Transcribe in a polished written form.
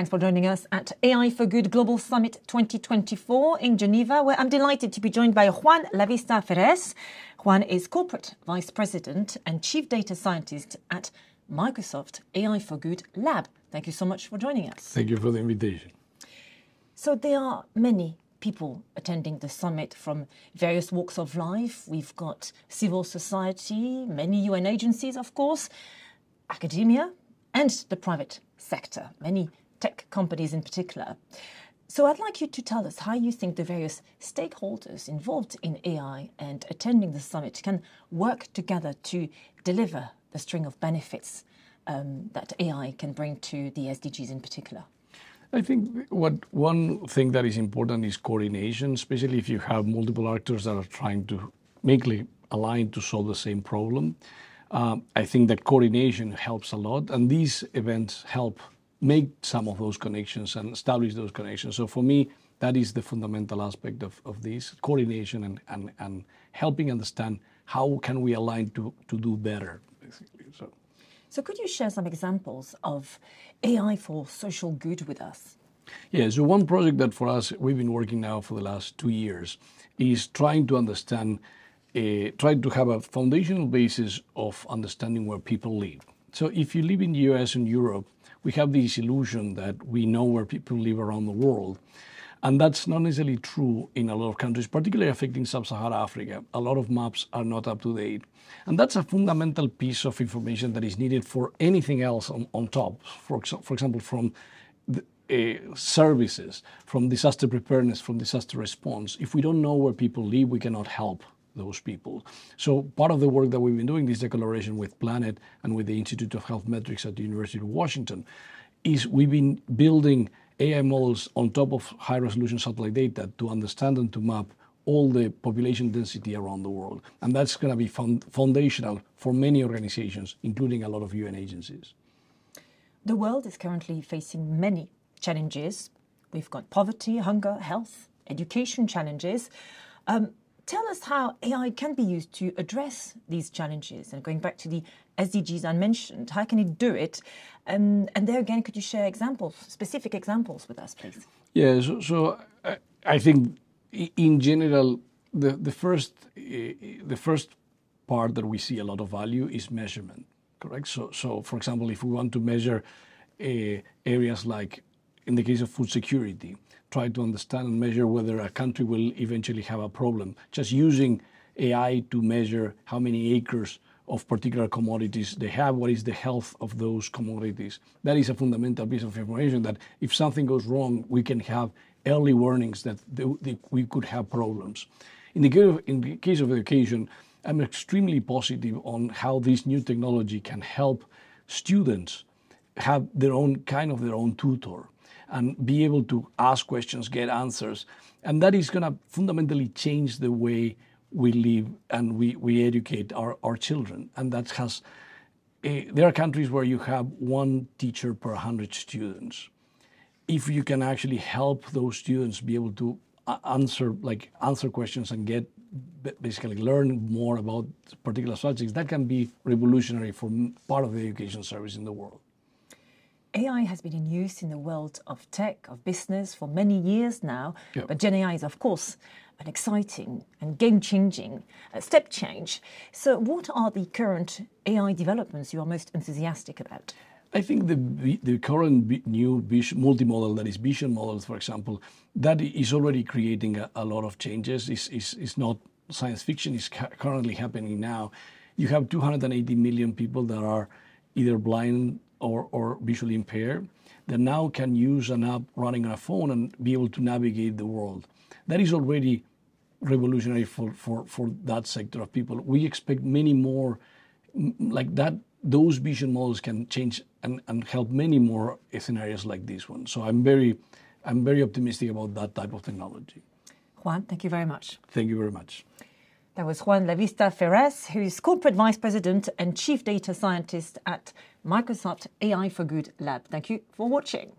Thanks for joining us at AI for Good Global Summit 2024 in Geneva, where I'm delighted to be joined by Juan Lavista Ferres. Juan is Corporate Vice President and Chief Data Scientist at Microsoft AI for Good Lab. Thank you so much for joining us. Thank you for the invitation. So there are many people attending the summit from various walks of life. We've got civil society, many UN agencies, of course, academia, and the private sector, many tech companies in particular. So I'd like you to tell us how you think the various stakeholders involved in AI and attending the summit can work together to deliver the string of benefits that AI can bring to the SDGs in particular. I think one thing that is important is coordination, especially if you have multiple actors that are trying to make aligned to solve the same problem. I think that coordination helps a lot, and these events help make some of those connections and establish those connections. So for me, that is the fundamental aspect of this coordination and helping understand how can we align to do better, basically. So could you share some examples of AI for social good with us? Yeah, so one project that for us, we've been working now for the last 2 years, is trying to understand, trying to have a foundational basis of understanding where people live. So if you live in the US and Europe, we have this illusion that we know where people live around the world. And that's not necessarily true in a lot of countries, particularly affecting sub-Saharan Africa. A lot of maps are not up to date. And that's a fundamental piece of information that is needed for anything else on top. For example, from services, from disaster preparedness, from disaster response. If we don't know where people live, we cannot help those people. So part of the work that we've been doing, this collaboration with Planet and with the Institute of Health Metrics at the University of Washington, is we've been building AI models on top of high-resolution satellite data to understand and to map all the population density around the world. And that's going to be foundational for many organizations, including a lot of UN agencies. The world is currently facing many challenges. We've got poverty, hunger, health, education challenges. Tell us how AI can be used to address these challenges. And going back to the SDGs I mentioned, how can it do it? And there again, could you share examples, specific examples with us, please? Yeah, so I think in general, the first part that we see a lot of value is measurement, correct? So for example, if we want to measure areas like, in the case of food security, try to understand and measure whether a country will eventually have a problem. Just using AI to measure how many acres of particular commodities they have, what is the health of those commodities. That is a fundamental piece of information that if something goes wrong, we can have early warnings that we could have problems. In the case of education, I'm extremely positive on how this new technology can help students have their own tutor and be able to ask questions, get answers. And that is going to fundamentally change the way we live and we educate our children. And that has, there are countries where you have one teacher per 100 students. If you can actually help those students be able to answer questions and basically learn more about particular subjects, that can be revolutionary for part of the education service in the world. AI has been in use in the world of tech, of business for many years now, Yep. But Gen AI is, of course, an exciting and game-changing step change. So what are the current AI developments you are most enthusiastic about? I think the current new multimodal, that is vision models, for example, that is already creating a lot of changes. It's not science fiction, it's currently happening now. You have 280 million people that are either blind or visually impaired that now can use an app running on a phone and be able to navigate the world. That is already revolutionary for that sector of people. We expect many more like that. Those vision models can change and help many more scenarios like this one. So I'm very optimistic about that type of technology. Juan, thank you very much. Thank you very much. That was Juan Lavista Ferres, who is Corporate Vice President and Chief Data Scientist at Microsoft AI for Good Lab. Thank you for watching.